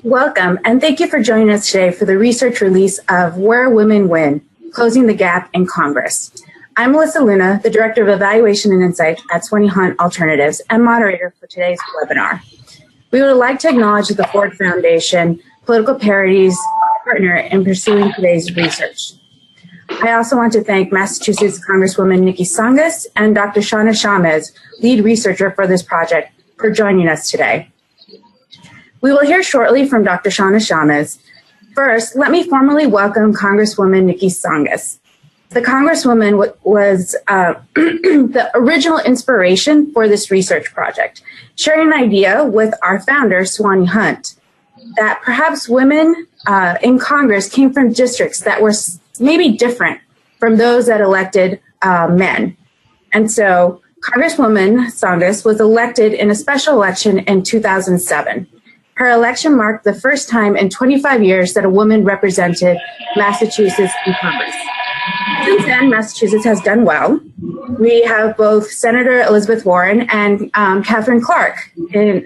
Welcome, and thank you for joining us today for the research release of Where Women Win, Closing the Gap in Congress. I'm Melissa Luna, the Director of Evaluation and Insight at Swanee Hunt Alternatives and moderator for today's webinar. We would like to acknowledge the Ford Foundation, Political Parity's partner in pursuing today's research. I also want to thank Massachusetts Congresswoman Nikki Tsongas and Dr. Shawna Shamez, lead researcher for this project, for joining us today. We will hear shortly from Dr. Shawna Shamez. First, let me formally welcome Congresswoman Nikki Tsongas. The Congresswoman was the original inspiration for this research project, sharing an idea with our founder, Swanee Hunt, that perhaps women in Congress came from districts that were maybe different from those that elected men. And so Congresswoman Tsongas was elected in a special election in 2007. Her election marked the first time in 25 years that a woman represented Massachusetts in Congress. Since then, Massachusetts has done well. We have both Senator Elizabeth Warren and Katherine Clark,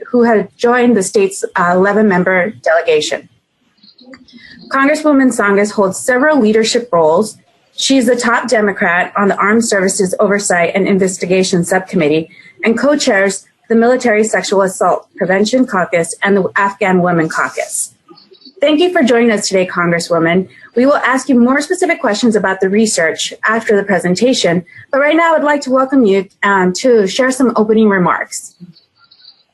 who have joined the state's 11-member delegation. Congresswoman Tsongas holds several leadership roles. She's the top Democrat on the Armed Services Oversight and Investigation Subcommittee and co-chairs the Military Sexual Assault Prevention Caucus and the Afghan Women Caucus. Thank you for joining us today, Congresswoman. We will ask you more specific questions about the research after the presentation, but right now I'd like to welcome you to share some opening remarks.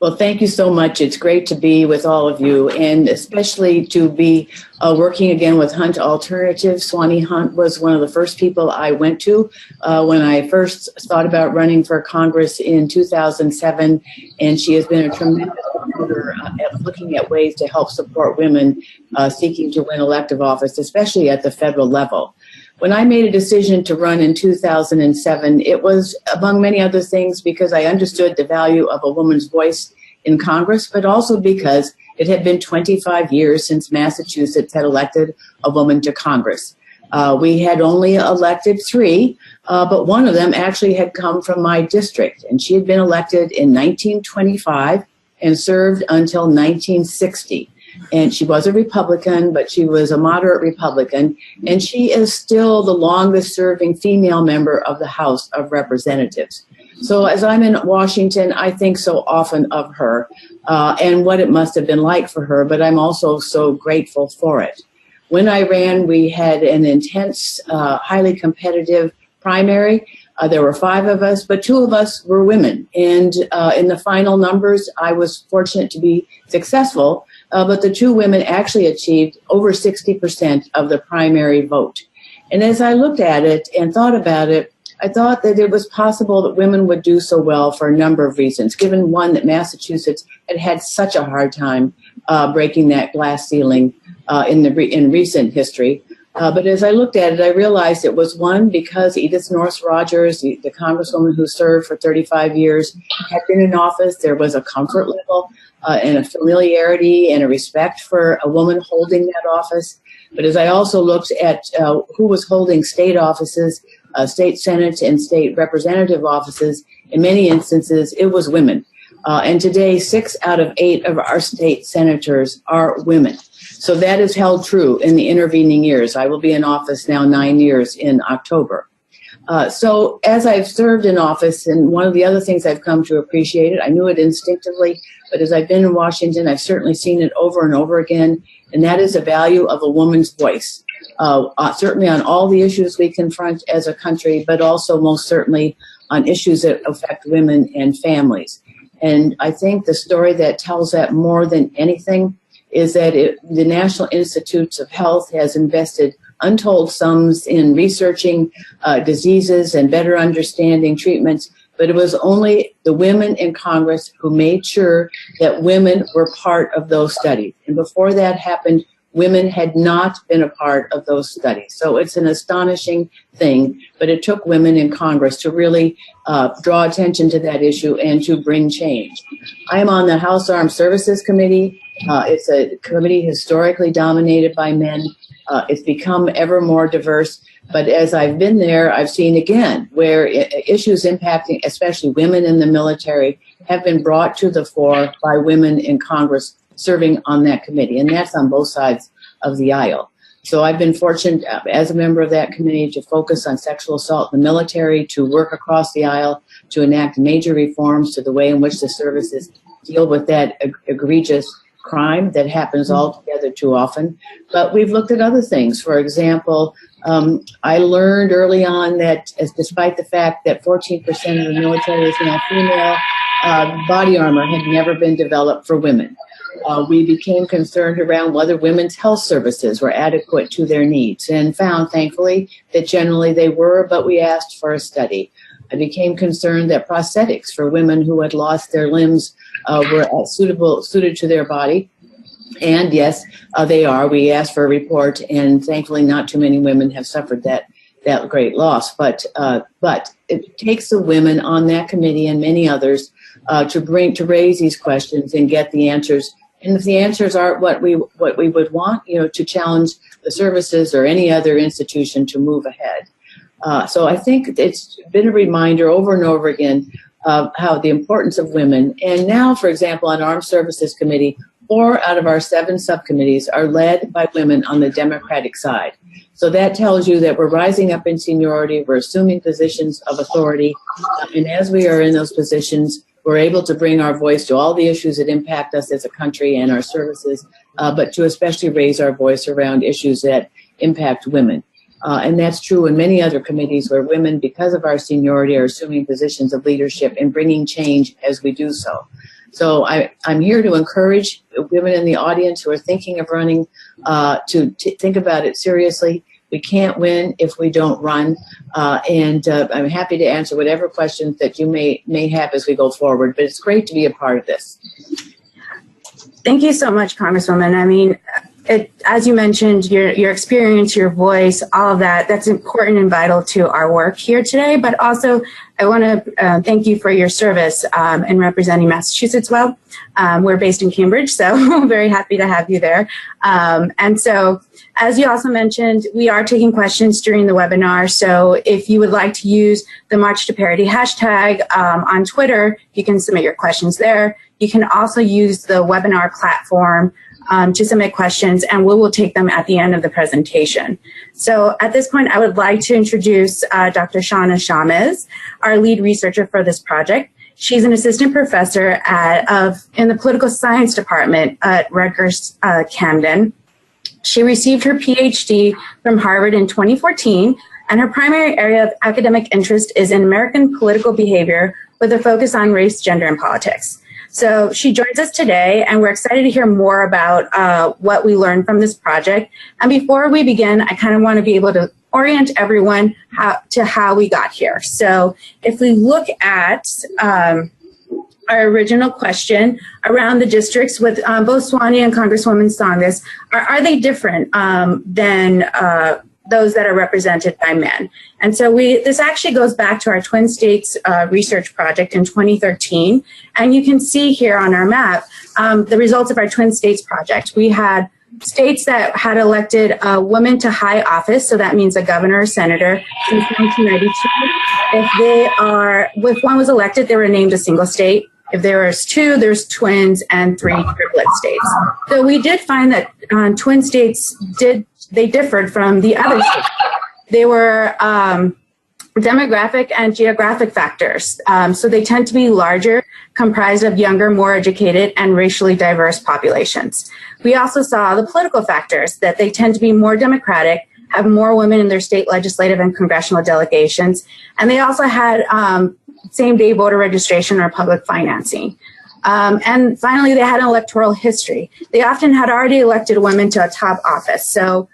Well, thank you so much. It's great to be with all of you, and especially to be working again with Hunt Alternatives. Swanee Hunt was one of the first people I went to when I first thought about running for Congress in 2007, and she has been a tremendous supporter at looking at ways to help support women seeking to win elective office, especially at the federal level. When I made a decision to run in 2007, it was, among many other things, because I understood the value of a woman's voice in Congress, but also because it had been 25 years since Massachusetts had elected a woman to Congress. We had only elected 3, but one of them actually had come from my district, and she had been elected in 1925 and served until 1960. And she was a Republican, but she was a moderate Republican, and she is still the longest serving female member of the House of Representatives. So as I'm in Washington, I think so often of her and what it must have been like for her, but I'm also so grateful for it. When I ran, we had an intense, highly competitive primary. There were 5 of us, but 2 of us were women. And in the final numbers, I was fortunate to be successful. But the 2 women actually achieved over 60% of the primary vote. And as I looked at it and thought about it, I thought that it was possible that women would do so well for a number of reasons, given one, that Massachusetts had had such a hard time breaking that glass ceiling in recent history. But as I looked at it, I realized it was one, because Edith Norris Rogers, the Congresswoman who served for 35 years, had been in office. There was a comfort level and a familiarity and a respect for a woman holding that office. But as I also looked at who was holding state offices, state senate and state representative offices, in many instances, it was women. And today, 6 out of 8 of our state senators are women. So that is held true in the intervening years. I will be in office now 9 years in October. So as I've served in office, and one of the other things I've come to appreciate it, I knew it instinctively, but as I've been in Washington, I've certainly seen it over and over again, and that is the value of a woman's voice, certainly on all the issues we confront as a country, but also most certainly on issues that affect women and families. And I think the story that tells that more than anything is that the National Institutes of Health has invested untold sums in researching diseases and better understanding treatments, but it was only the women in Congress who made sure that women were part of those studies. And before that happened, women had not been a part of those studies. So it's an astonishing thing, but it took women in Congress to really draw attention to that issue and to bring change. I am on the House Armed Services Committee. It's a committee historically dominated by men. It's become ever more diverse. But as I've been there, I've seen again where issues impacting especially women in the military have been brought to the fore by women in Congress serving on that committee, and that's on both sides of the aisle. So I've been fortunate as a member of that committee to focus on sexual assault in the military, to work across the aisle, to enact major reforms to the way in which the services deal with that egregious crime that happens altogether too often. But we've looked at other things. For example, I learned early on that despite the fact that 14% of the military is now female, body armor had never been developed for women. We became concerned around whether women's health services were adequate to their needs and found, thankfully, that generally they were, but we asked for a study. I became concerned that prosthetics for women who had lost their limbs were suited to their body. And yes, they are. We asked for a report, and thankfully not too many women have suffered that great loss. But it takes the women on that committee and many others to raise these questions and get the answers. And if the answers aren't what we would want, to challenge the services or any other institution to move ahead. So I think it's been a reminder over and over again of how the importance of women. And now, for example, on Armed Services Committee, 4 out of our 7 subcommittees are led by women on the Democratic side. So that tells you that we're rising up in seniority, we're assuming positions of authority, and as we are in those positions, we're able to bring our voice to all the issues that impact us as a country and our services, but to especially raise our voice around issues that impact women. And that's true in many other committees where women, because of our seniority, are assuming positions of leadership and bringing change as we do so. So I'm here to encourage women in the audience who are thinking of running to think about it seriously. We can't win if we don't run. And I'm happy to answer whatever questions that you may have as we go forward. But it's great to be a part of this. Thank you so much, Congresswoman. I mean, as you mentioned, your experience, your voice, all of that's important and vital to our work here today. But also, I want to thank you for your service in representing Massachusetts well. We're based in Cambridge, so I'm very happy to have you there. And so, as you also mentioned, we are taking questions during the webinar. So if you would like to use the March to Parity hashtag on Twitter, you can submit your questions there. You can also use the webinar platform to submit questions, and we will take them at the end of the presentation. So at this point, I would like to introduce Dr. Shauna Shamez, our lead researcher for this project. She's an assistant professor in the political science department at Rutgers Camden. She received her PhD from Harvard in 2014, and her primary area of academic interest is in American political behavior with a focus on race, gender, and politics. So she joins us today, and we're excited to hear more about what we learned from this project. And before we begin, I kind of want to be able to orient everyone how we got here. So if we look at our original question around the districts with both Swanee and Congresswoman Tsongas, are they different than those that are represented by men? And so this actually goes back to our Twin States research project in 2013. And you can see here on our map the results of our Twin States project. We had states that had elected a woman to high office, so that means a governor or senator, since 1992. If one was elected, they were named a single state. If there was 2, there's twins, and 3 triplet states. So we did find that Twin States they differed from the other states. They were demographic and geographic factors. So they tend to be larger, comprised of younger, more educated, and racially diverse populations. We also saw the political factors, that they tend to be more democratic, have more women in their state legislative and congressional delegations, and they also had same-day voter registration or public financing. And finally, they had an electoral history. They often had already elected women to a top office. So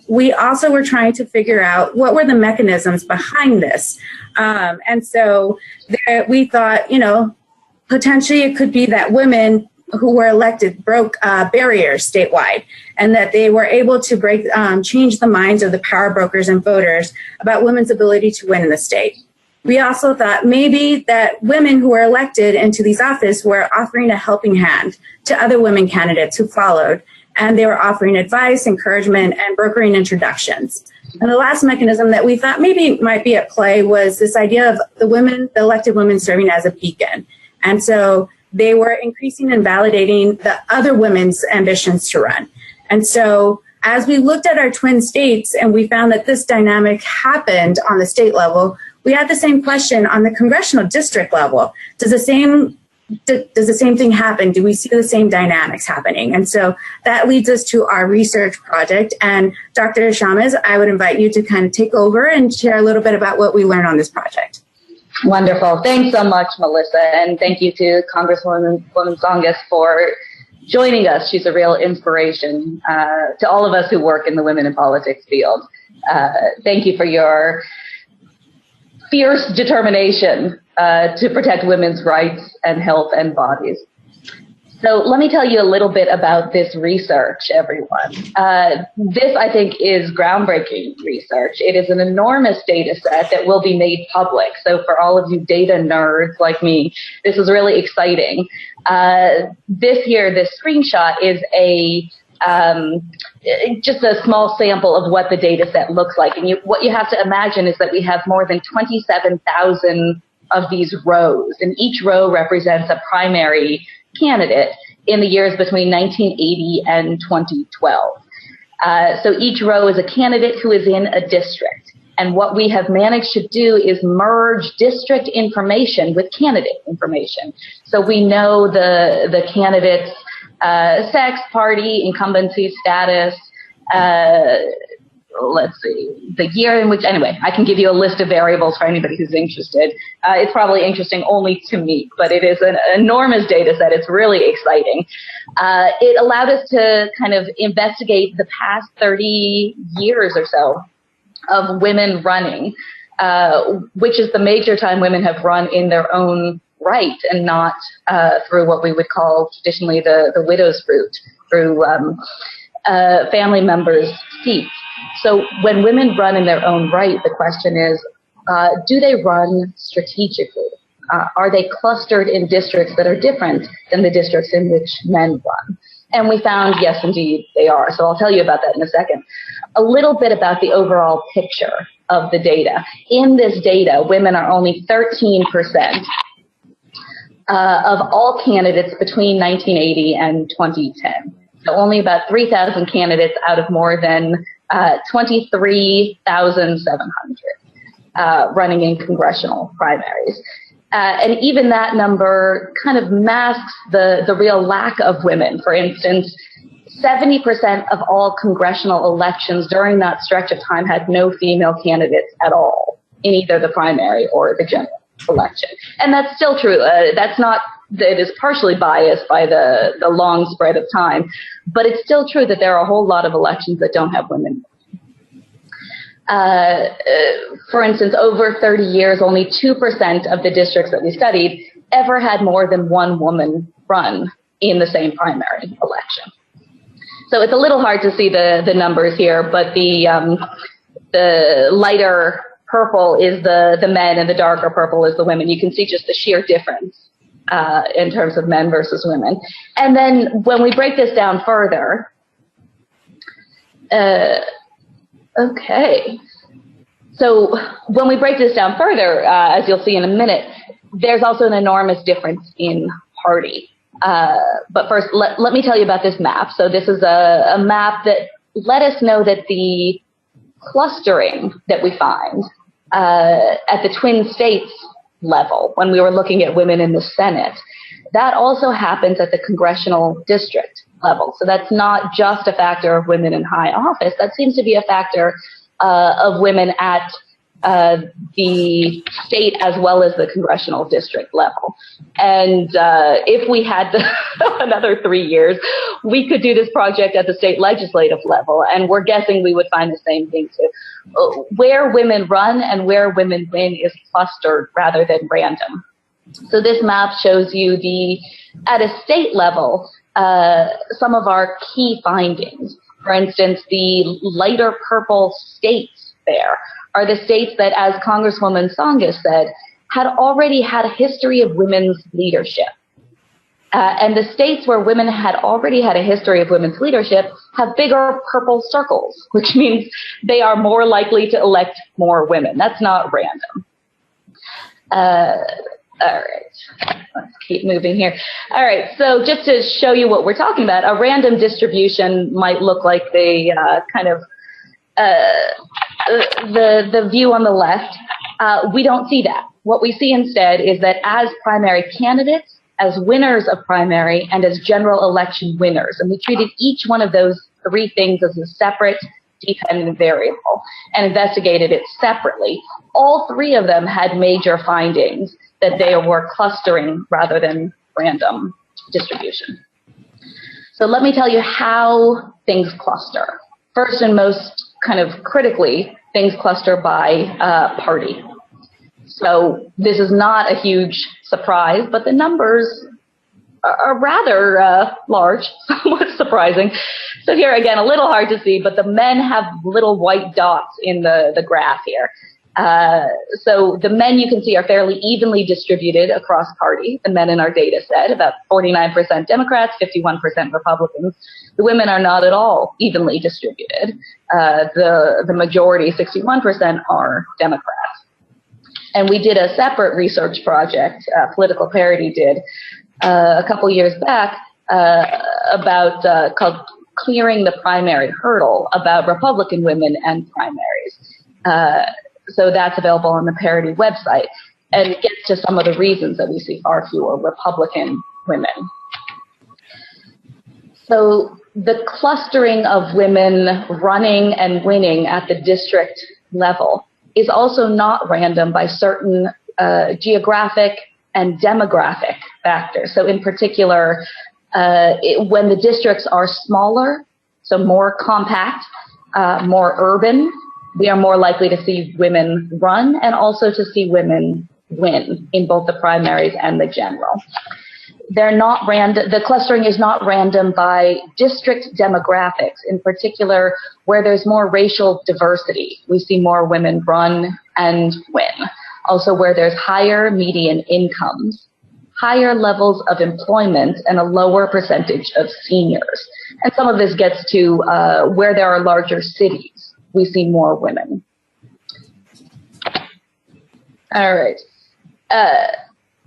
we also were trying to figure out what were the mechanisms behind this. And so we thought, potentially it could be that women who were elected broke barriers statewide, and that they were able to change the minds of the power brokers and voters about women's ability to win in the state. We also thought maybe that women who were elected into these offices were offering a helping hand to other women candidates who followed, and they were offering advice, encouragement, and brokering introductions. And the last mechanism that we thought maybe might be at play was this idea of the elected women serving as a beacon. And so they were increasing and validating the other women's ambitions to run. And so as we looked at our twin states and we found that this dynamic happened on the state level, we had the same question on the congressional district level. Does the same thing happen? Do we see the same dynamics happening? And so that leads us to our research project. And Dr. Shammas, I would invite you to kind of take over and share a little bit about what we learned on this project. Wonderful. Thanks so much, Melissa. And thank you to Congresswoman Tsongas for joining us. She's a real inspiration to all of us who work in the women in politics field. Thank you for your fierce determination to protect women's rights and health and bodies. So let me tell you a little bit about this research, everyone. This, I think, is groundbreaking research. It is an enormous data set that will be made public. So for all of you data nerds like me, this is really exciting. This screenshot is just a small sample of what the data set looks like. And what you have to imagine is that we have more than 27,000 of these rows, and each row represents a primary candidate in the years between 1980 and 2012. So each row is a candidate who is in a district. And what we have managed to do is merge district information with candidate information. So we know the candidate's sex, party, incumbency status, let's see, the year in which, anyway, I can give you a list of variables for anybody who's interested. It's probably interesting only to me, but it is an enormous data set. It's really exciting. It allowed us to kind of investigate the past 30 years or so of women running, which is the major time women have run in their own right and not through what we would call traditionally the widow's route, through family members' seats. So when women run in their own right, the question is, do they run strategically? Are they clustered in districts that are different than the districts in which men run? And we found, yes, indeed, they are. So I'll tell you about that in a second. A little bit about the overall picture of the data. In this data, women are only 13% of all candidates between 1980 and 2010. So only about 3,000 candidates out of more than 23,700 running in congressional primaries. And even that number kind of masks the real lack of women. For instance, 70% of all congressional elections during that stretch of time had no female candidates at all in either the primary or the general election. And that's still true. That's not, it is partially biased by the long spread of time, but it's still true that there are a whole lot of elections that don't have women. For instance, over 30 years, only 2% of the districts that we studied ever had more than one woman run in the same primary election. So it's a little hard to see the numbers here, but the lighter purple is the men and the darker purple is the women. You can see just the sheer difference in terms of men versus women. And then when we break this down further, okay. So when we break this down further, as you'll see in a minute, there's also an enormous difference in party. But first, let me tell you about this map. So this is a map that let us know that the clustering that we find at the Twin States level, when we were looking at women in the Senate, that also happens at the congressional district level. So that's not just a factor of women in high office. That seems to be a factor of women at the state as well as the congressional district level. And if we had another 3 years, we could do this project at the state legislative level, and we're guessing we would find the same thing too. Where women run and where women win is clustered rather than random. So this map shows you at a state level, some of our key findings. For instance, the lighter purple states there are the states that, as Congresswoman Tsongas said, had already had a history of women's leadership. And the states where women had already had a history of women's leadership have bigger purple circles, which means they are more likely to elect more women. That's not random. All right, let's keep moving here. All right, so just to show you what we're talking about, a random distribution might look like the the view on the left. We don't see that. What we see instead is that as primary candidates, as winners of primary, and as general election winners, and we treated each one of those three things as a separate dependent variable and investigated it separately. All three of them had major findings that they were clustering rather than random distribution. So let me tell you how things cluster. First and most kind of critically, things cluster by party. So this is not a huge surprise, but the numbers are rather large, somewhat surprising. So here again, a little hard to see, but the men have little white dots in the graph here. So the men you can see are fairly evenly distributed across party. The men in our data set, about 49% Democrats, 51% Republicans. The women are not at all evenly distributed. The majority, 61%, are Democrats. And we did a separate research project, Political Parity did, a couple years back about called Clearing the Primary Hurdle, about Republican women and primaries. So that's available on the Parity website. And it gets to some of the reasons that we see far fewer Republican women. So the clustering of women running and winning at the district level is also not random by certain geographic and demographic factors. So in particular, when the districts are smaller, so more compact, more urban, we are more likely to see women run and also to see women win in both the primaries and the general. They're not random. The clustering is not random by district demographics, in particular where there's more racial diversity. We see more women run and win. Also where there's higher median incomes, higher levels of employment, and a lower percentage of seniors. And some of this gets to where there are larger cities. We see more women. All right.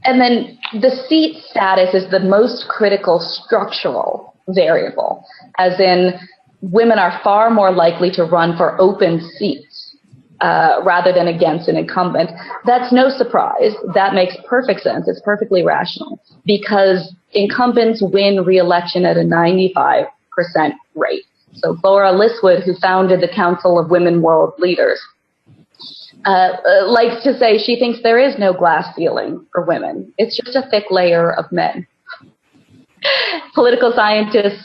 And then the seat status is the most critical structural variable, as in women are far more likely to run for open seats rather than against an incumbent. That's no surprise. That makes perfect sense. It's perfectly rational because incumbents win re-election at a 95% rate. So Laura Liswood, who founded the Council of Women World Leaders, likes to say she thinks there is no glass ceiling for women. It's just a thick layer of men. Political scientists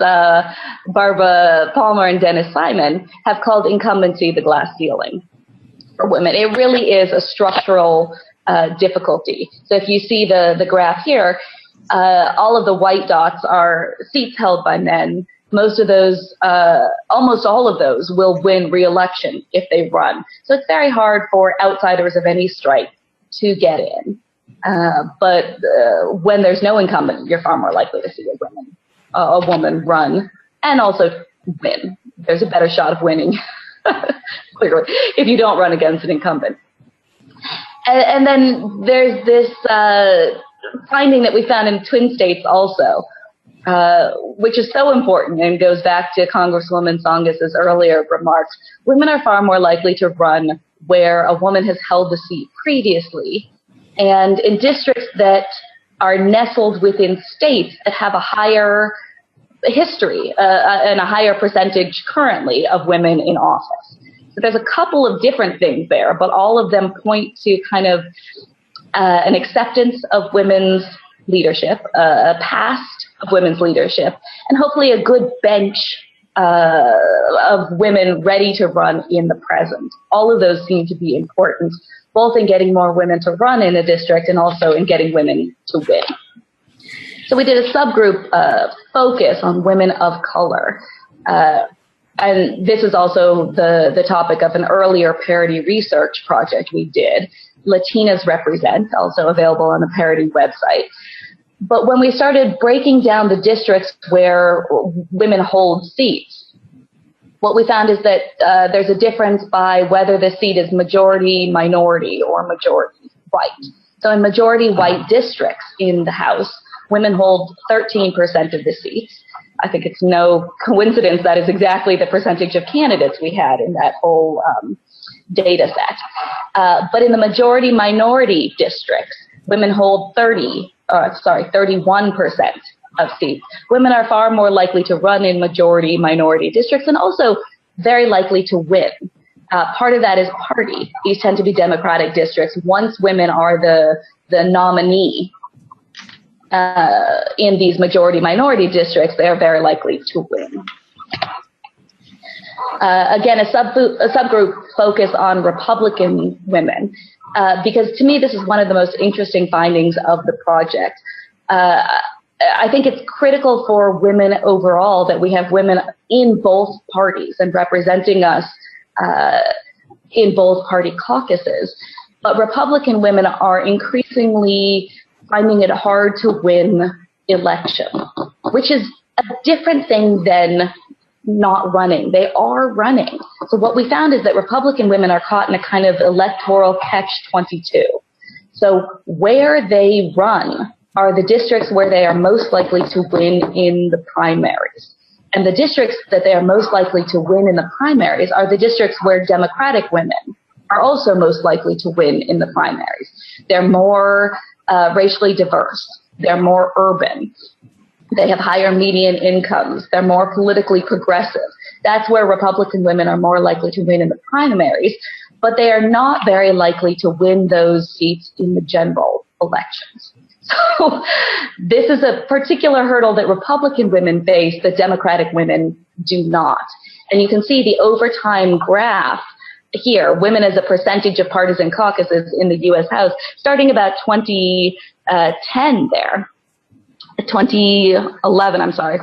Barbara Palmer and Dennis Simon have called incumbency the glass ceiling for women. It really is a structural difficulty. So if you see the graph here, all of the white dots are seats held by men. Most of those, almost all of those will win re-election if they run. So it's very hard for outsiders of any stripe to get in. But when there's no incumbent, you're far more likely to see a woman run and also win. There's a better shot of winning, clearly, if you don't run against an incumbent. And then there's this finding that we found in Twin States also, which is so important and goes back to Congresswoman Tsongas's earlier remarks. Women are far more likely to run where a woman has held the seat previously, and in districts that are nestled within states that have a higher history and a higher percentage currently of women in office. So there's a couple of different things there, but all of them point to kind of an acceptance of women's leadership, a past of women's leadership, and hopefully a good bench of women ready to run in the present. All of those seem to be important, both in getting more women to run in a district and also in getting women to win. So we did a subgroup focus on women of color. And this is also the topic of an earlier parity research project we did. Latinas Represent, also available on the Parity website. But when we started breaking down the districts where women hold seats, what we found is that there's a difference by whether the seat is majority minority or majority white. So in majority white districts in the House, women hold 13% of the seats. I think it's no coincidence that is exactly the percentage of candidates we had in that whole data set. But in the majority minority districts, women hold 31% of seats. Women are far more likely to run in majority minority districts and also very likely to win. Part of that is party. These tend to be Democratic districts. Once women are the nominee in these majority minority districts, they are very likely to win. Again, a subgroup focus on Republican women, because to me this is one of the most interesting findings of the project. I think it's critical for women overall that we have women in both parties and representing us in both party caucuses. But Republican women are increasingly finding it hard to win elections, which is a different thing than not running. They are running. So what we found is that Republican women are caught in a kind of electoral catch-22. So where they run are the districts where they are most likely to win in the primaries. And the districts that they are most likely to win in the primaries are the districts where Democratic women are also most likely to win in the primaries. They're more racially diverse. They're more urban. They have higher median incomes. They're more politically progressive. That's where Republican women are more likely to win in the primaries, but they are not very likely to win those seats in the general elections. So this is a particular hurdle that Republican women face that Democratic women do not. And you can see the overtime graph here, women as a percentage of partisan caucuses in the U.S. House, starting about 2010 there. 2011, I'm sorry.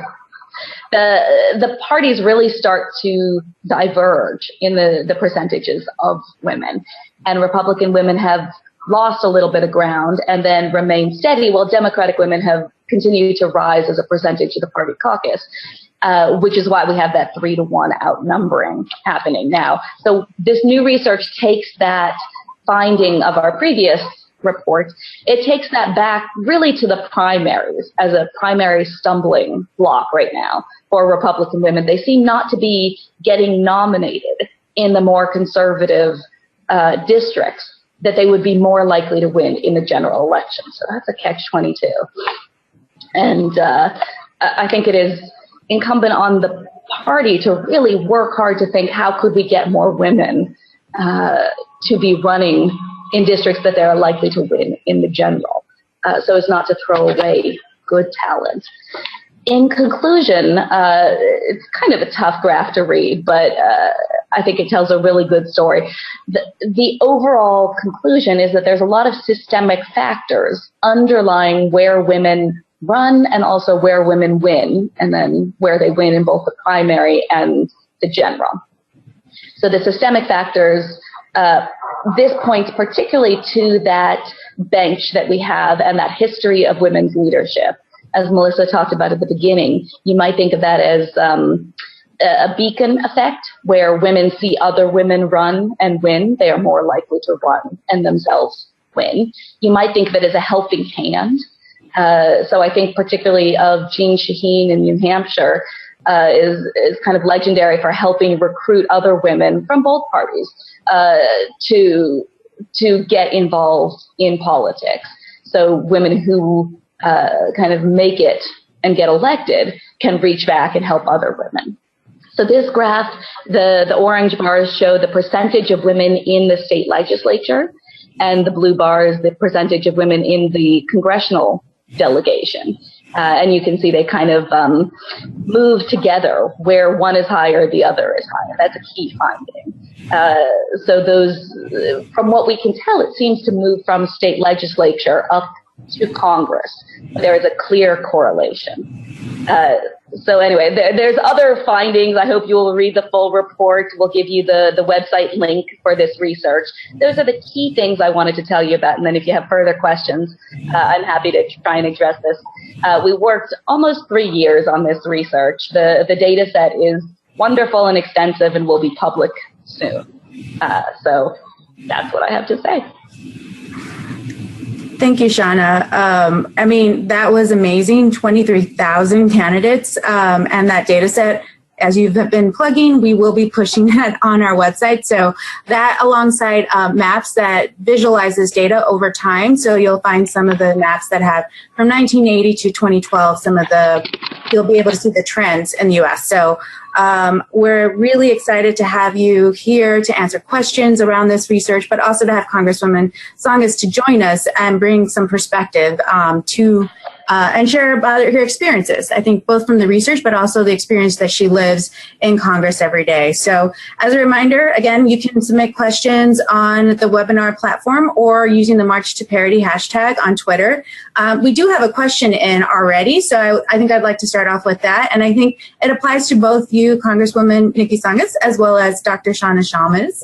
The parties really start to diverge in the percentages of women. And Republican women have lost a little bit of ground and then remained steady, while Democratic women have continued to rise as a percentage of the party caucus, which is why we have that 3-to-1 outnumbering happening now. So this new research takes that finding of our previous report, it takes that back really to the primaries as a primary stumbling block right now for Republican women. They seem not to be getting nominated in the more conservative districts that they would be more likely to win in the general election. So that's a catch-22. And I think it is incumbent on the party to really work hard to think, how could we get more women to be running in districts that they're likely to win in the general, so as not to throw away good talent. In conclusion, it's kind of a tough graph to read, but I think it tells a really good story. The overall conclusion is that there's a lot of systemic factors underlying where women run and also where women win, and then where they win in both the primary and the general. So the systemic factors, this points particularly to that bench that we have and that history of women's leadership. As Melissa talked about at the beginning, you might think of that as a beacon effect, where women see other women run and win. They are more likely to run and themselves win. You might think of it as a helping hand. So I think particularly of Jeanne Shaheen in New Hampshire is kind of legendary for helping recruit other women from both parties to get involved in politics. So women who kind of make it and get elected can reach back and help other women. So this graph, the orange bars show the percentage of women in the state legislature, and the blue bars, the percentage of women in the congressional delegation. And you can see they kind of move together, where one is higher, the other is higher. That's a key finding. So those, from what we can tell, it seems to move from state legislature up to Congress. There is a clear correlation. So anyway, there's other findings. I hope you will read the full report. We'll give you the website link for this research. Those are the key things I wanted to tell you about. And then if you have further questions, I'm happy to try and address this. We worked almost 3 years on this research. The data set is wonderful and extensive and will be public soon. So that's what I have to say. Thank you, Shauna. I mean, that was amazing, 23,000 candidates, and that data set, as you've been plugging, we will be pushing that on our website. So that alongside maps that visualizes data over time. So you'll find some of the maps that have from 1980 to 2012, you'll be able to see the trends in the US. So we're really excited to have you here to answer questions around this research, but also to have Congresswoman Tsongas to join us and bring some perspective and share about her experiences, I think both from the research, but also the experience that she lives in Congress every day. So as a reminder, again, you can submit questions on the webinar platform or using the March to Parity hashtag on Twitter. We do have a question in already, so I think I'd like to start off with that. And I think it applies to both you, Congresswoman Nikki Tsongas, as well as Dr. Shauna Shalmas.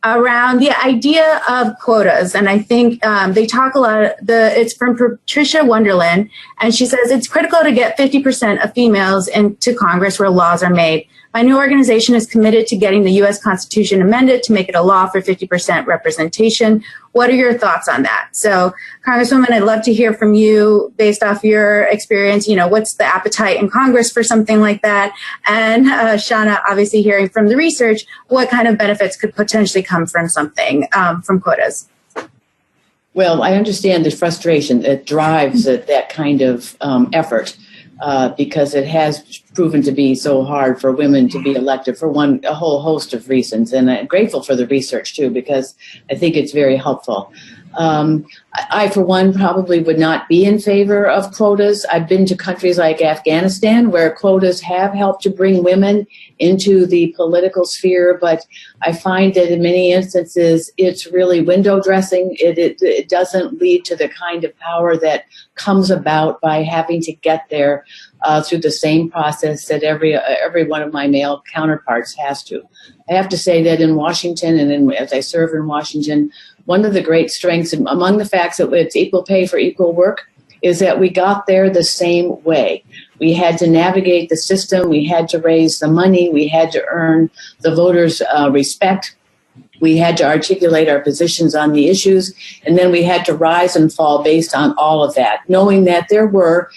Around the idea of quotas. And I think they talk a lot, it's from Patricia Wonderland, and she says it's critical to get 50% of females into Congress where laws are made. My new organization is committed to getting the U.S. Constitution amended to make it a law for 50% representation. What are your thoughts on that? So, Congresswoman, I'd love to hear from you based off your experience. You know, what's the appetite in Congress for something like that? And Shauna, obviously hearing from the research, what kind of benefits could potentially come from something, from quotas? Well, I understand the frustration that drives that kind of effort. Because it has proven to be so hard for women to be elected for a whole host of reasons. And I'm grateful for the research, too, because I think it's very helpful. I, for one, probably would not be in favor of quotas. I've been to countries like Afghanistan where quotas have helped to bring women into the political sphere, but I find that in many instances it's really window dressing. It doesn't lead to the kind of power that comes about by having to get there through the same process that every one of my male counterparts has to. I have to say that in Washington, and as I serve in Washington, one of the great strengths among the facts that it's equal pay for equal work is that we got there the same way. We had to navigate the system. We had to raise the money. We had to earn the voters' respect. We had to articulate our positions on the issues, and then we had to rise and fall based on all of that, knowing that there were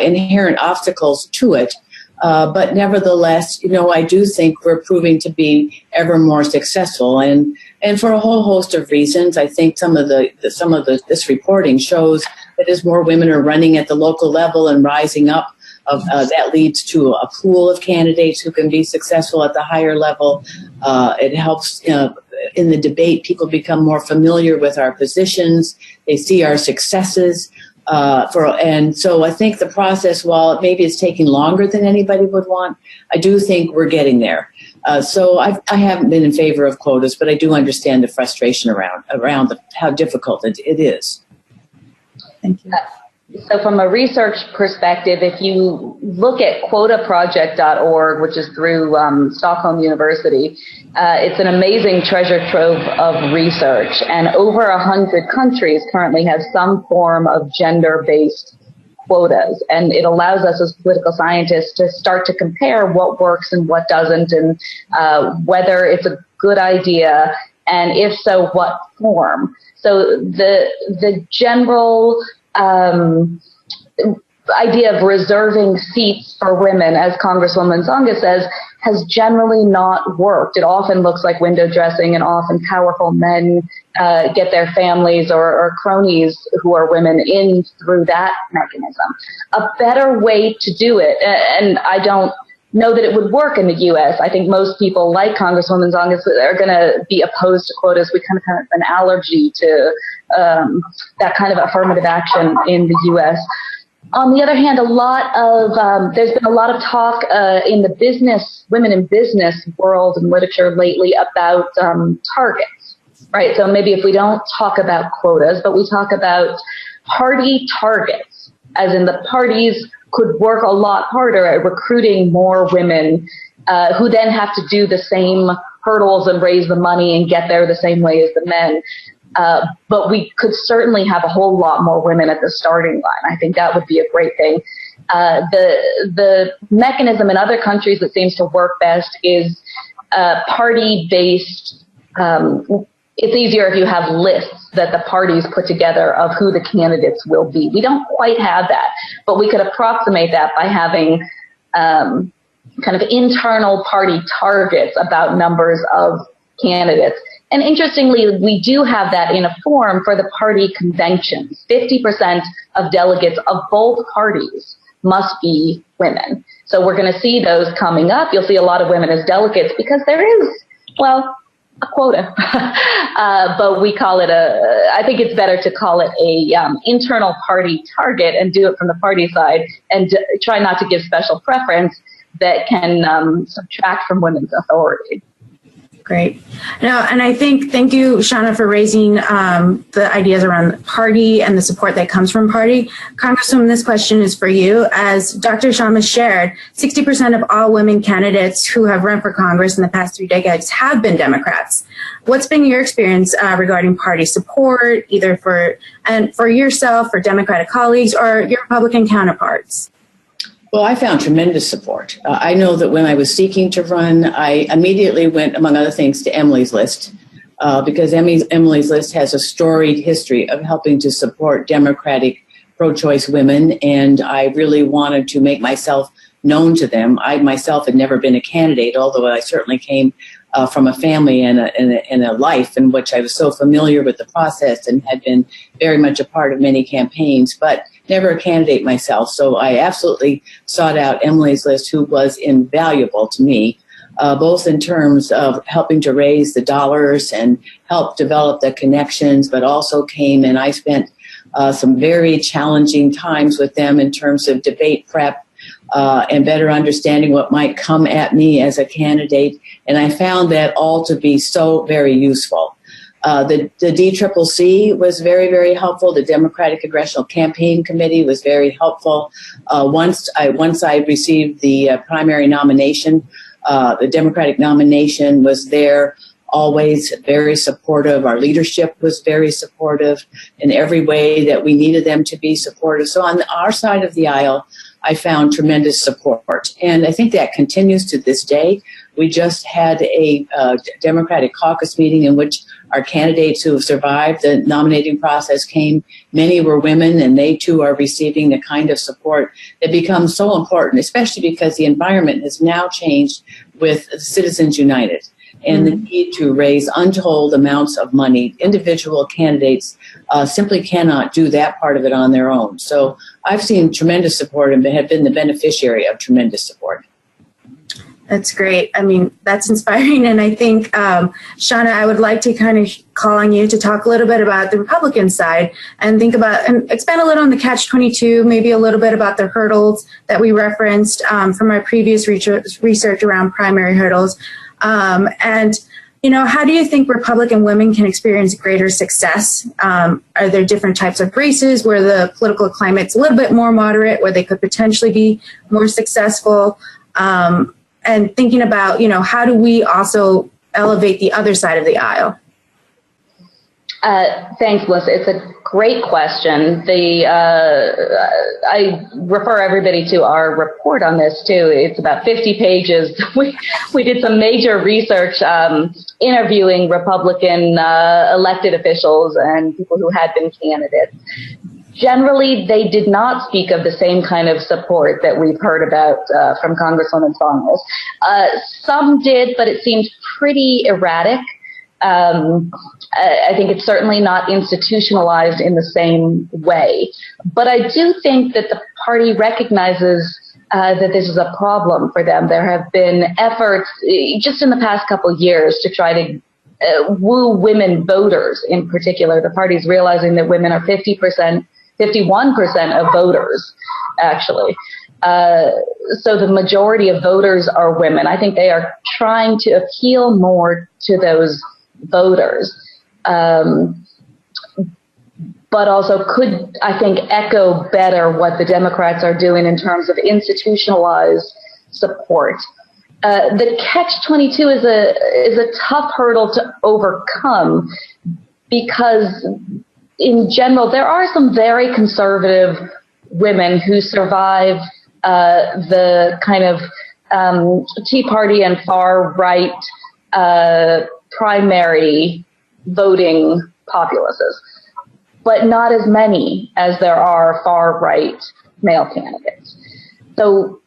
inherent obstacles to it. But nevertheless, you know, I do think we're proving to be ever more successful, and for a whole host of reasons. I think some of this reporting shows that as more women are running at the local level and rising up, that leads to a pool of candidates who can be successful at the higher level. It helps in the debate. People become more familiar with our positions. They see our successes. And so I think the process, while maybe it's taking longer than anybody would want, I do think we're getting there. So I haven't been in favor of quotas, but I do understand the frustration around how difficult it is. Thank you. So from a research perspective, if you look at quotaproject.org, which is through Stockholm University, it's an amazing treasure trove of research. And over 100 countries currently have some form of gender-based quotas. And it allows us as political scientists to start to compare what works and what doesn't, and whether it's a good idea, and if so, what form. So the general idea of reserving seats for women, as Congresswoman Tsongas says, has generally not worked. It often looks like window dressing, and often powerful men get their families or cronies who are women in through that mechanism. A better way to do it, and I don't know that it would work in the U.S. I think most people, like Congresswoman Tsongas, are going to be opposed to quotas. We kind of have an allergy to that kind of affirmative action in the U.S. On the other hand, there's been a lot of talk in the women in business world and literature lately about targets, right? So maybe if we don't talk about quotas, but we talk about party targets, as in the parties could work a lot harder at recruiting more women who then have to do the same hurdles and raise the money and get there the same way as the men. But we could certainly have a whole lot more women at the starting line. I think that would be a great thing. The mechanism in other countries that seems to work best is party-based it's easier if you have lists that the parties put together of who the candidates will be. We don't quite have that, but we could approximate that by having kind of internal party targets about numbers of candidates. And interestingly, we do have that in a form for the party conventions. 50% of delegates of both parties must be women. So we're going to see those coming up. You'll see a lot of women as delegates because there is, well, a quota, but we call it I think it's better to call it a internal party target and do it from the party side and try not to give special preference that can subtract from women's authority. Great. Now, and I think, thank you, Shauna, for raising the ideas around party and the support that comes from party. Congresswoman, this question is for you. As Dr. Sharma shared, 60% of all women candidates who have run for Congress in the past 3 decades have been Democrats. What's been your experience regarding party support, either for yourself, for Democratic colleagues, or your Republican counterparts? Well, I found tremendous support. I know that when I was seeking to run, I immediately went, among other things, to Emily's List, because Emily's List has a storied history of helping to support Democratic pro-choice women, and I really wanted to make myself known to them. I myself had never been a candidate, although I certainly came from a family and a life in which I was so familiar with the process and had been very much a part of many campaigns, but never a candidate myself. So I absolutely sought out Emily's List, who was invaluable to me, both in terms of helping to raise the dollars and help develop the connections, but also came and I spent some very challenging times with them in terms of debate prep and better understanding what might come at me as a candidate. And I found that all to be so very useful. The DCCC was very, very helpful. The Democratic Congressional Campaign Committee was very helpful. Once I received the primary nomination, the Democratic nomination was there, always very supportive. Our leadership was very supportive in every way that we needed them to be supportive. So on our side of the aisle, I found tremendous support. And I think that continues to this day. We just had a Democratic caucus meeting in which our candidates who have survived the nominating process came. Many were women, and they too are receiving the kind of support that becomes so important, especially because the environment has now changed with Citizens United and the need to raise untold amounts of money. Individual candidates simply cannot do that part of it on their own. So I've seen tremendous support and have been the beneficiary of tremendous support. That's great. I mean, that's inspiring. And I think, Shauna, I would like to kind of call on you to talk a little bit about the Republican side and think about and expand a little on the catch-22, maybe a little bit about the hurdles that we referenced from our previous research around primary hurdles. And, you know, how do you think Republican women can experience greater success? Are there different types of races where the political climate's a little bit more moderate, where they could potentially be more successful? And thinking about, you know, how do we also elevate the other side of the aisle? Thanks, Melissa. It's a great question. I refer everybody to our report on this too. It's about 50 pages. We did some major research interviewing Republican elected officials and people who had been candidates. Generally, they did not speak of the same kind of support that we've heard about from Congresswoman Saunders. Some did, but it seemed pretty erratic. I think it's certainly not institutionalized in the same way. But I do think that the party recognizes that this is a problem for them. There have been efforts just in the past couple of years to try to woo women voters in particular. The party's realizing that women are 51% of voters, actually. So the majority of voters are women. I think they are trying to appeal more to those voters, but also could, I think, echo better what the Democrats are doing in terms of institutionalized support. The catch-22 is a tough hurdle to overcome because, in general, there are some very conservative women who survive the kind of Tea Party and far-right primary voting populaces, but not as many as there are far-right male candidates. So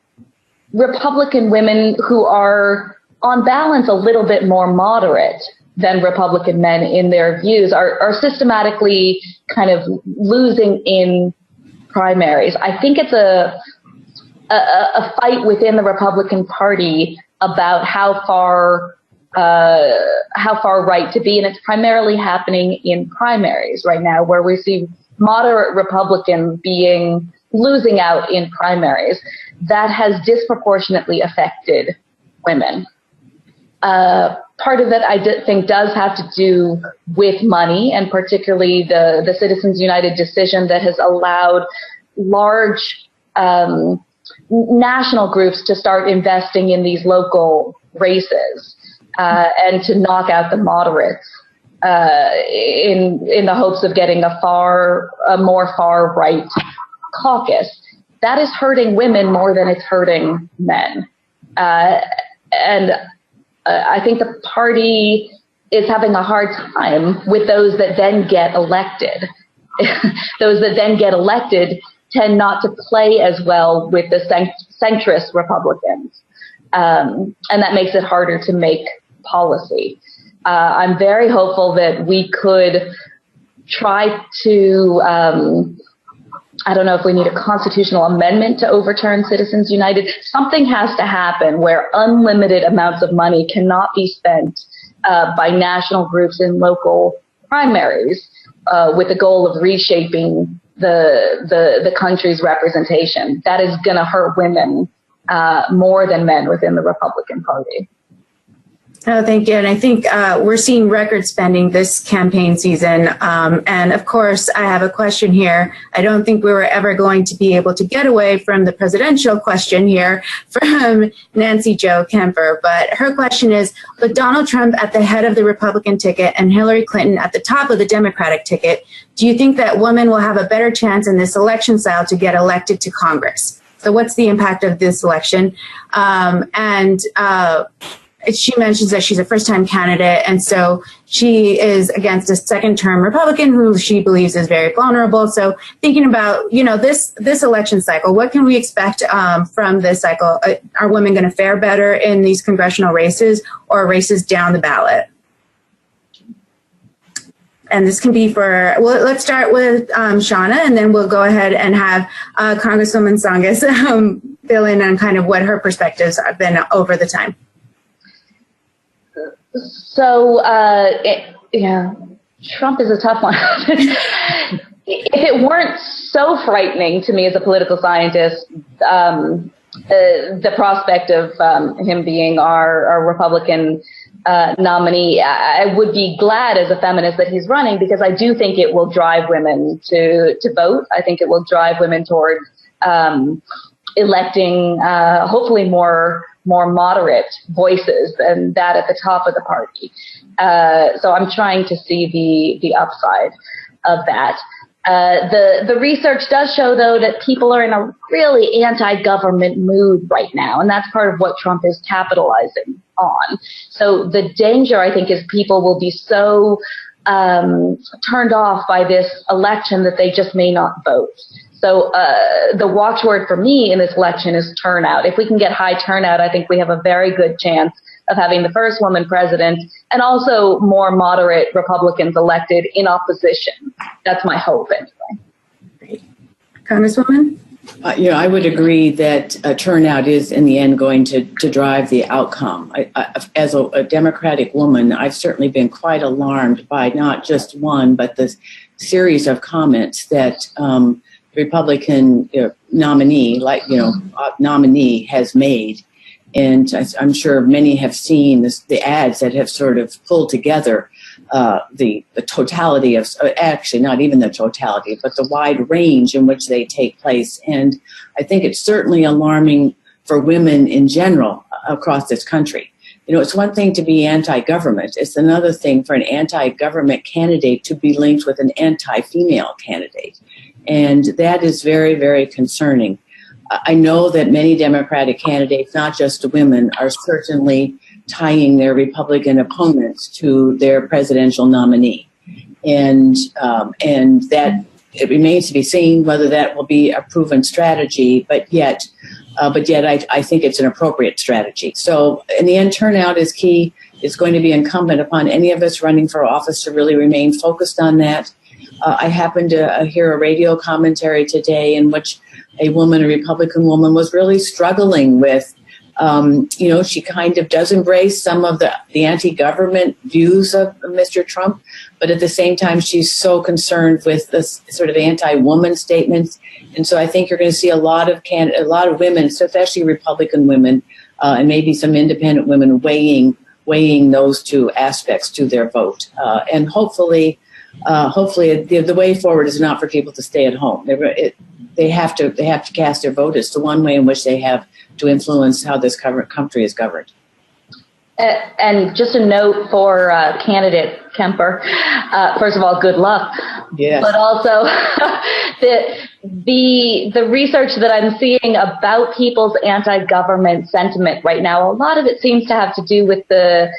Republican women who are, on balance, a little bit more moderate than Republican men in their views are systematically kind of losing in primaries. I think it's a fight within the Republican Party about how far right to be, and it's primarily happening in primaries right now, where we see moderate Republicans losing out in primaries. That has disproportionately affected women. Part of it, I think, does have to do with money, and particularly the Citizens United decision that has allowed large national groups to start investing in these local races and to knock out the moderates in the hopes of getting a more far-right caucus. That is hurting women more than it's hurting men. And I think the party is having a hard time with those that then get elected. Those that then get elected tend not to play as well with the centrist Republicans. And that makes it harder to make policy. I'm very hopeful that we could try to, I don't know if we need a constitutional amendment to overturn Citizens United. Something has to happen where unlimited amounts of money cannot be spent by national groups in local primaries with the goal of reshaping the country's representation. That is going to hurt women more than men within the Republican Party. Oh, thank you. And I think we're seeing record spending this campaign season. And of course, I have a question here. I don't think we were ever going to be able to get away from the presidential question here from Nancy Jo Kemper. But her question is, with Donald Trump at the head of the Republican ticket and Hillary Clinton at the top of the Democratic ticket, do you think that women will have a better chance in this election cycle to get elected to Congress? So what's the impact of this election? She mentions that she's a first-time candidate, and so she is against a second-term Republican who she believes is very vulnerable. So thinking about, this election cycle, what can we expect from this cycle? Are women going to fare better in these congressional races or races down the ballot? And this can be let's start with Shauna, and then we'll go ahead and have Congresswoman Tsongas fill in on kind of what her perspectives have been over the time. So, Trump is a tough one. If it weren't so frightening to me as a political scientist, the prospect of him being our Republican nominee, I would be glad as a feminist that he's running, because I do think it will drive women to vote. I think it will drive women toward electing hopefully more moderate voices than that at the top of the party. So I'm trying to see the upside of that. The research does show, though, that people are in a really anti-government mood right now, and that's part of what Trump is capitalizing on. So the danger, I think, is people will be so turned off by this election that they just may not vote. So the watchword for me in this election is turnout. If we can get high turnout, I think we have a very good chance of having the first woman president and also more moderate Republicans elected in opposition. That's my hope, anyway. Great. Congresswoman? I would agree that turnout is, in the end, going to drive the outcome. As a Democratic woman, I've certainly been quite alarmed by not just one, but the series of comments that Republican nominee has made. And I'm sure many have seen the ads that have sort of pulled together the totality of, actually not even the totality, but the wide range in which they take place. And I think it's certainly alarming for women in general across this country. It's one thing to be anti-government. It's another thing for an anti-government candidate to be linked with an anti-female candidate. And that is very, very concerning. I know that many Democratic candidates, not just women, are certainly tying their Republican opponents to their presidential nominee. And that it remains to be seen whether that will be a proven strategy, but yet I think it's an appropriate strategy. So in the end, turnout is key. It's going to be incumbent upon any of us running for office to really remain focused on that. I happened to hear a radio commentary today in which a Republican woman, was really struggling with, she kind of does embrace some of the anti-government views of Mr. Trump, but at the same time, she's so concerned with this sort of anti-woman statements. And so I think you're going to see a lot of women, especially Republican women, and maybe some independent women weighing those two aspects to their vote. And hopefully the way forward is not for people to stay at home. They have to cast their vote. It's the one way in which they have to influence how this country is governed. And just a note for candidate Kemper. First of all, good luck. Yes. But also the research that I'm seeing about people's anti-government sentiment right now, a lot of it seems to have to do with the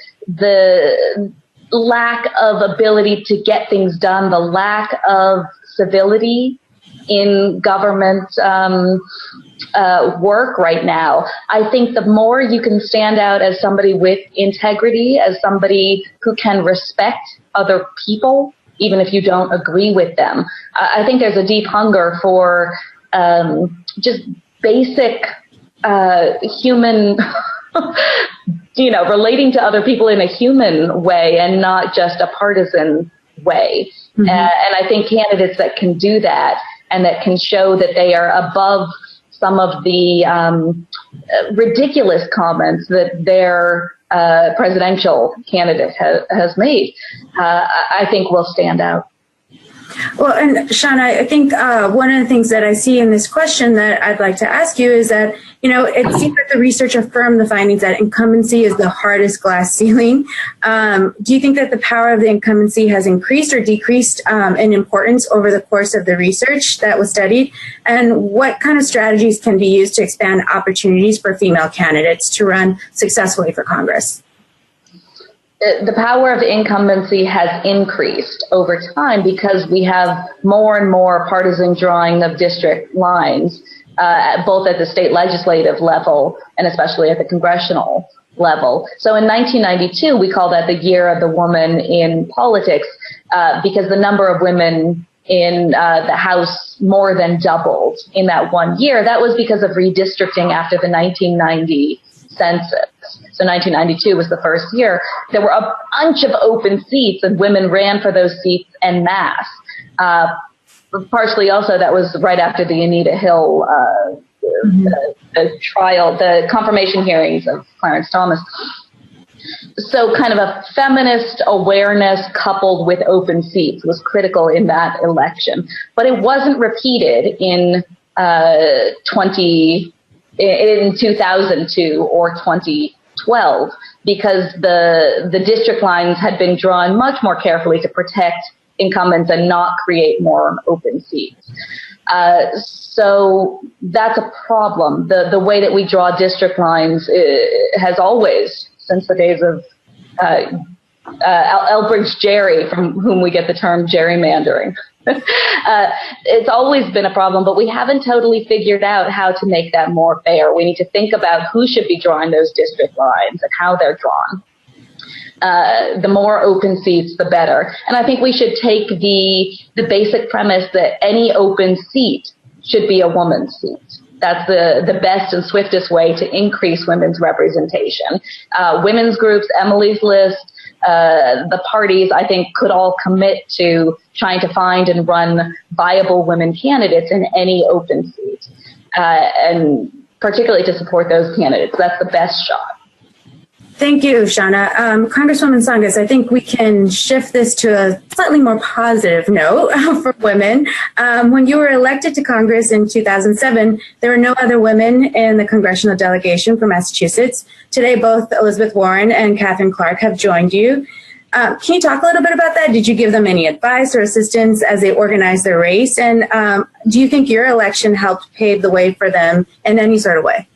lack of ability to get things done, the lack of civility in government work right now. I think the more you can stand out as somebody with integrity, as somebody who can respect other people, even if you don't agree with them, I think there's a deep hunger for just basic human, relating to other people in a human way and not just a partisan way. Mm-hmm. And I think candidates that can do that and that can show that they are above some of the ridiculous comments that their presidential candidate has made, I think will stand out. Well, and Shauna, I think one of the things that I see in this question that I'd like to ask you is that, it seems that the research affirmed the findings that incumbency is the hardest glass ceiling. Do you think that the power of the incumbency has increased or decreased in importance over the course of the research that was studied? And what kind of strategies can be used to expand opportunities for female candidates to run successfully for Congress? The power of incumbency has increased over time because we have more and more partisan drawing of district lines, both at the state legislative level and especially at the congressional level. So in 1992, we call that the year of the woman in politics because the number of women in the House more than doubled in that 1 year. That was because of redistricting after the 1990 census. So 1992 was the first year. There were a bunch of open seats and women ran for those seats en masse. Partially also that was right after the Anita Hill the trial, the confirmation hearings of Clarence Thomas. So kind of a feminist awareness coupled with open seats was critical in that election. But it wasn't repeated in 2002 or 2012 because the district lines had been drawn much more carefully to protect incumbents and not create more open seats. So that's a problem. The way that we draw district lines has always, since the days of Elbridge Gerry, from whom we get the term gerrymandering. It's always been a problem, but we haven't totally figured out how to make that more fair. We need to think about who should be drawing those district lines and how they're drawn. The more open seats, the better. And I think we should take the basic premise that any open seat should be a woman's seat. That's the best and swiftest way to increase women's representation. Women's groups, Emily's List, the parties, I think, could all commit to trying to find and run viable women candidates in any open seat, and particularly to support those candidates. That's the best shot. Thank you, Shauna. Congresswoman Tsongas, I think we can shift this to a slightly more positive note for women. When you were elected to Congress in 2007, there were no other women in the congressional delegation from Massachusetts. Today, both Elizabeth Warren and Katherine Clark have joined you. Can you talk a little bit about that? Did you give them any advice or assistance as they organized their race? And do you think your election helped pave the way for them in any sort of way?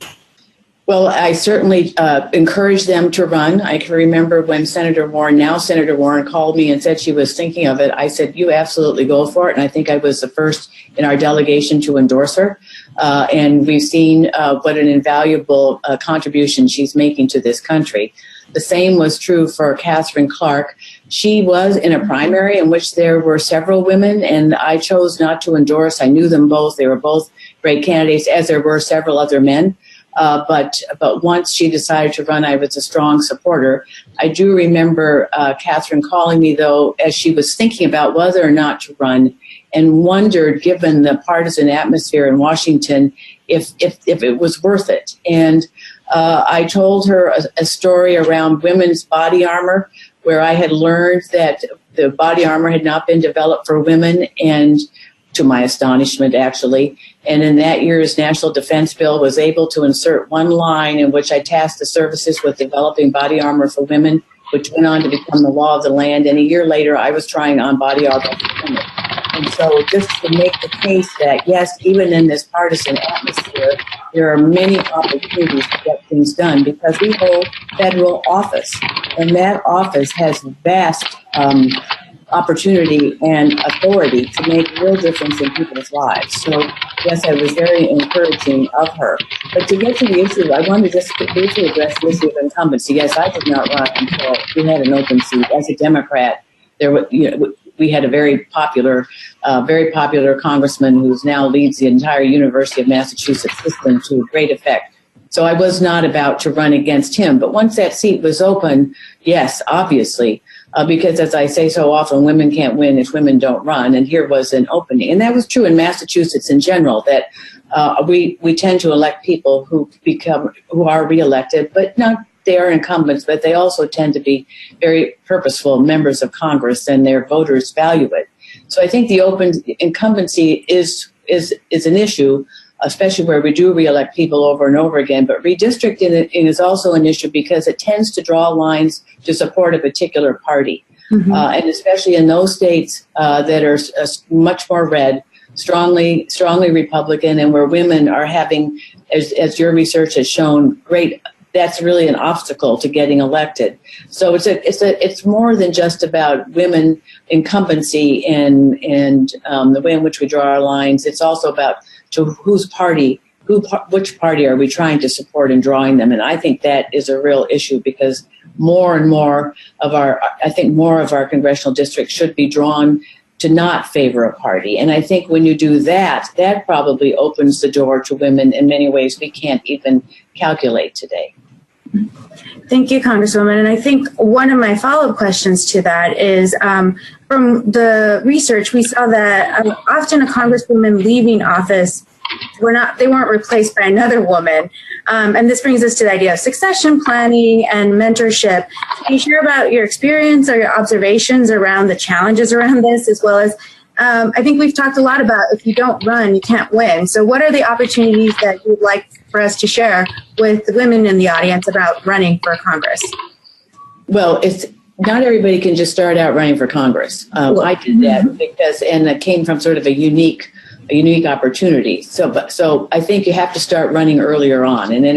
Well, I certainly encourage them to run. I can remember when Senator Warren, now Senator Warren, called me and said she was thinking of it. I said, you absolutely go for it. And I think I was the first in our delegation to endorse her. And we've seen what an invaluable contribution she's making to this country. The same was true for Catherine Clark. She was in a primary in which there were several women, and I chose not to endorse. I knew them both. They were both great candidates, as there were several other men. But once she decided to run, I was a strong supporter. I do remember Catherine calling me, though, as she was thinking about whether or not to run, and wondered, given the partisan atmosphere in Washington, if it was worth it. And I told her a story around women's body armor, where I had learned that the body armor had not been developed for women, and to my astonishment, actually. And in that year's National Defense Bill was able to insert one line in which I tasked the services with developing body armor for women, which went on to become the law of the land. And a year later, I was trying on body armor for women. And so just to make the case that, yes, even in this partisan atmosphere, there are many opportunities to get things done because we hold federal office. And that office has vast opportunity and authority to make real difference in people's lives. So, yes, I was very encouraging of her. But to get to the issue, I wanted to just briefly address the issue of incumbency. Yes, I did not run until we had an open seat. As a Democrat, there were, we had a very popular congressman who now leads the entire University of Massachusetts system to great effect. So I was not about to run against him. But once that seat was open, yes, obviously, because as I say so often, women can't win if women don't run. And here was an opening. And that was true in Massachusetts in general, that we tend to elect people who are reelected, but not they are incumbents, but they also tend to be very purposeful members of Congress, and their voters value it. So I think the open incumbency is an issue, especially where we do reelect people over and over again. But redistricting is also an issue because it tends to draw lines to support a particular party. Mm-hmm. And especially in those states that are much more red, strongly Republican, and where women are having, as your research has shown, that's really an obstacle to getting elected. So it's more than just about women incumbency and the way in which we draw our lines. It's also about which party are we trying to support in drawing them. And I think that is a real issue because more and more of our congressional districts should be drawn to not favor a party. And I think when you do that, that probably opens the door to women in many ways we can't even calculate today. Thank you, Congresswoman. And I think one of my follow-up questions to that is from the research, we saw that often a congresswoman leaving office, they weren't replaced by another woman. And this brings us to the idea of succession planning and mentorship. Can you share about your experience or your observations around the challenges around this, as well as I think we've talked a lot about if you don't run, you can't win. So what are the opportunities that you'd like for us to share with the women in the audience about running for Congress? Well, it's not everybody can just start out running for Congress. I did that because it came from sort of a unique opportunity. So I think you have to start running earlier on, and then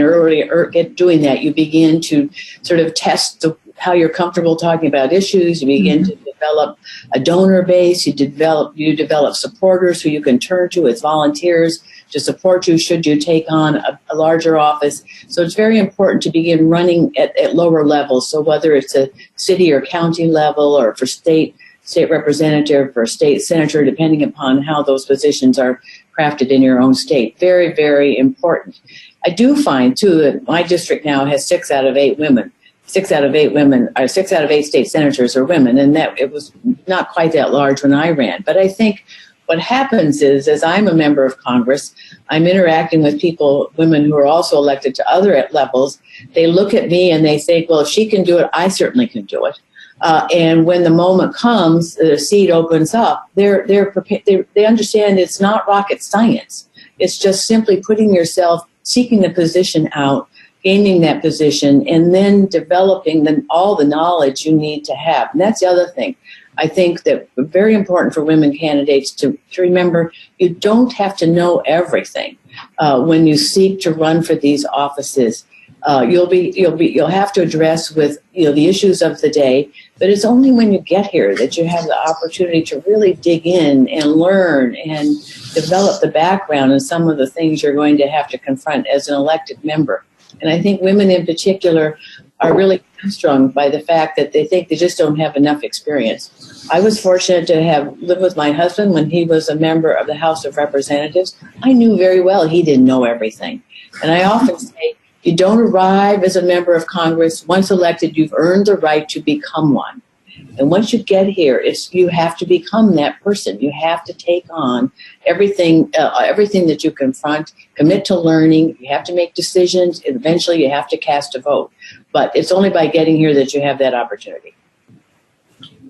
doing that, you begin to sort of test how you're comfortable talking about issues. You begin to develop a donor base. You develop supporters who you can turn to as volunteers to support you should you take on a larger office. So it's very important to begin running at lower levels. So whether it's a city or county level, or for state representative or state senator, depending upon how those positions are crafted in your own state. Very, very important. I do find, too, that my district now has 6 out of 8 women. 6 out of 8 state senators are women, and that it was not quite that large when I ran. But I think what happens is, as I'm a member of Congress, I'm interacting with women who are also elected to other levels. They look at me and they say, well, if she can do it, I certainly can do it. And when the moment comes, the seat opens up, they're prepared. They understand it's not rocket science. It's just simply putting yourself, seeking the position out, gaining that position, and then developing all the knowledge you need to have. And that's the other thing. I think that very important for women candidates to remember, you don't have to know everything when you seek to run for these offices. you'll have to address with the issues of the day. But it's only when you get here that you have the opportunity to really dig in and learn and develop the background and some of the things you're going to have to confront as an elected member. And I think women in particular are really hamstrung by the fact that they think they just don't have enough experience. I was fortunate to have lived with my husband when he was a member of the House of Representatives. I knew very well he didn't know everything. And I often say, you don't arrive as a member of Congress. Once elected, you've earned the right to become one. And once you get here, you have to become that person. You have to take on everything that you confront, commit to learning. You have to make decisions. Eventually, you have to cast a vote. But it's only by getting here that you have that opportunity.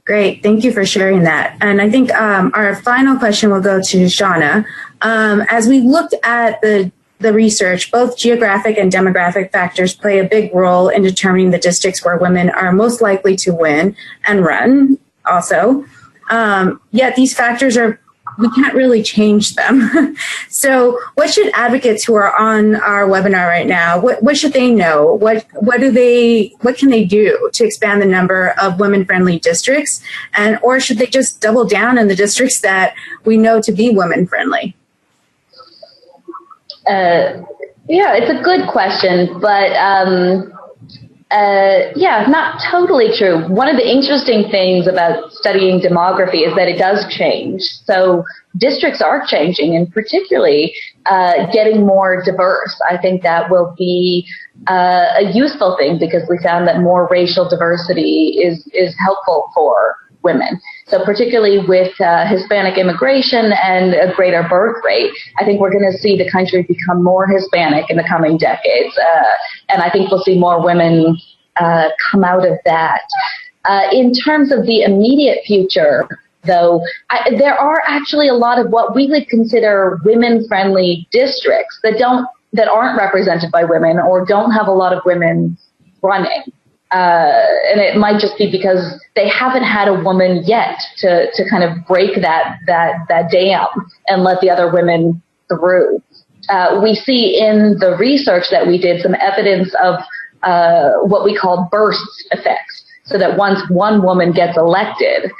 Great. Thank you for sharing that. And I think our final question will go to Shauna. As we looked at the research, both geographic and demographic factors play a big role in determining the districts where women are most likely to win and run also. Yet these factors we can't really change them. So what should advocates who are on our webinar right now, what should they know? What can they do to expand the number of women-friendly districts? Or should they just double down in the districts that we know to be women-friendly? Yeah, it's a good question, but not totally true. One of the interesting things about studying demography is that it does change. So districts are changing, and particularly getting more diverse. I think that will be a useful thing, because we found that more racial diversity is helpful for women. So particularly with Hispanic immigration and a greater birth rate, I think we're going to see the country become more Hispanic in the coming decades. And I think we'll see more women come out of that. In terms of the immediate future, though, there are actually a lot of what we would consider women-friendly districts that aren't represented by women or don't have a lot of women running. And it might just be because they haven't had a woman yet to kind of break that dam and let the other women through. We see in the research that we did some evidence of what we call burst effects, so that once one woman gets elected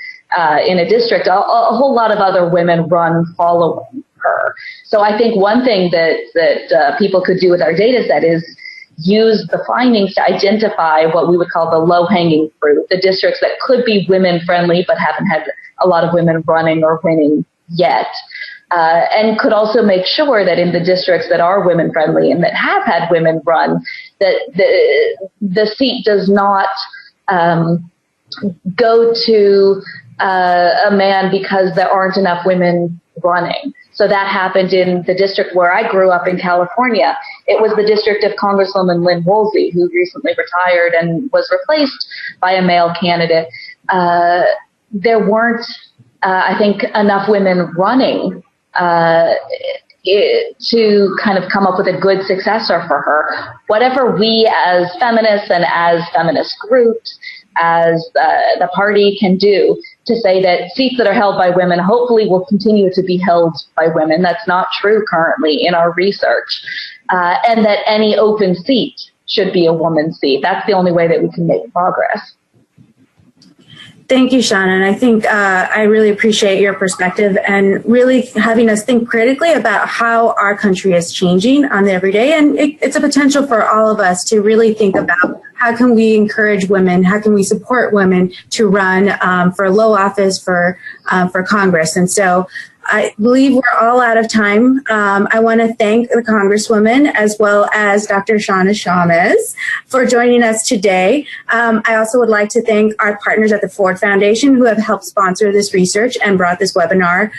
in a district, a whole lot of other women run following her. So I think one thing that people could do with our data set is use the findings to identify what we would call the low-hanging fruit, the districts that could be women-friendly but haven't had a lot of women running or winning yet, and could also make sure that in the districts that are women-friendly and that have had women run, that the seat does not go to a man because there aren't enough women running. So that happened in the district where I grew up in California. It was the district of Congresswoman Lynn Woolsey, who recently retired and was replaced by a male candidate. There weren't, I think, enough women running to kind of come up with a good successor for her. Whatever we as feminists and as feminist groups, as the party can do to say that seats that are held by women hopefully will continue to be held by women. That's not true currently in our research. And that any open seat should be a woman's seat. That's the only way that we can make progress. Thank you, Shauna. And I think I really appreciate your perspective and really having us think critically about how our country is changing on the everyday. And it's a potential for all of us to really think about how can we encourage women, how can we support women to run for low office for Congress. And so I believe we're all out of time. I want to thank the Congresswoman as well as Dr. Shauna Shamez for joining us today. I also would like to thank our partners at the Ford Foundation who have helped sponsor this research and brought this webinar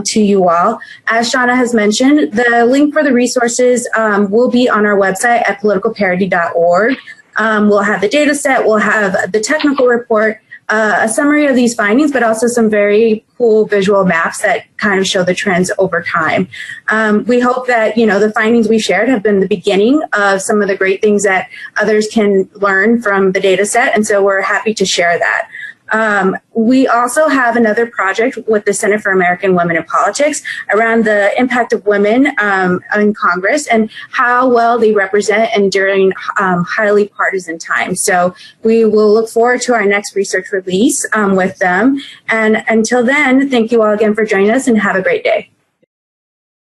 to you all. As Shauna has mentioned, the link for the resources will be on our website at politicalparity.org. We'll have the data set, we'll have the technical report, a summary of these findings, but also some very cool visual maps that kind of show the trends over time. We hope that, the findings we shared have been the beginning of some of the great things that others can learn from the data set, and so we're happy to share that. We also have another project with the Center for American Women in Politics around the impact of women in Congress and how well they represent and during highly partisan times. So we will look forward to our next research release with them. And until then, thank you all again for joining us and have a great day.